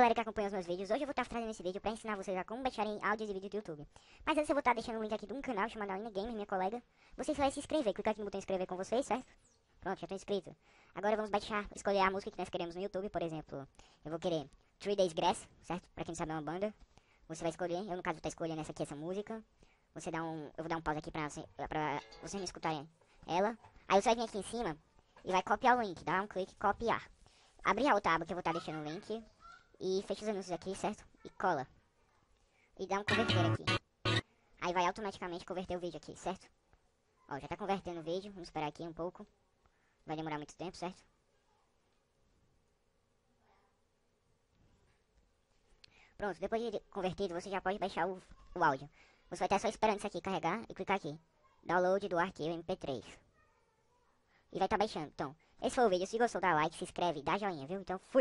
galera que acompanha os meus vídeos. Hoje eu vou estar trazendo esse vídeo pra ensinar vocês a como baixarem áudios e vídeos do YouTube. Mas antes eu vou estar deixando o link aqui de um canal chamado Alina Gamer, minha colega. Vocês só vai se inscrever, clicar aqui no botão inscrever com vocês, certo? Pronto, já tô inscrito. Agora vamos baixar, escolher a música que nós queremos no YouTube, por exemplo. Eu vou querer 3 Days Grass, certo? Pra quem não sabe é uma banda. Você vai escolher, eu no caso vou estar escolhendo essa música. Eu vou dar um pause aqui pra vocês me escutarem ela. Aí você vai vir aqui em cima e vai copiar o link, dá um clique, copiar. Abrir a outra aba que eu vou estar deixando o link. E fecha os anúncios aqui, certo? E cola. E dá um converter aqui. Aí vai automaticamente converter o vídeo aqui, certo? Ó, já tá convertendo o vídeo. Vamos esperar aqui um pouco. Vai demorar muito tempo, certo? Pronto, depois de convertido, você já pode baixar o áudio. Você vai estar só esperando isso aqui carregar e clicar aqui. Download do arquivo MP3. E vai estar baixando. Então, esse foi o vídeo. Se gostou, dá like, se inscreve, dá joinha, viu? Então, fui!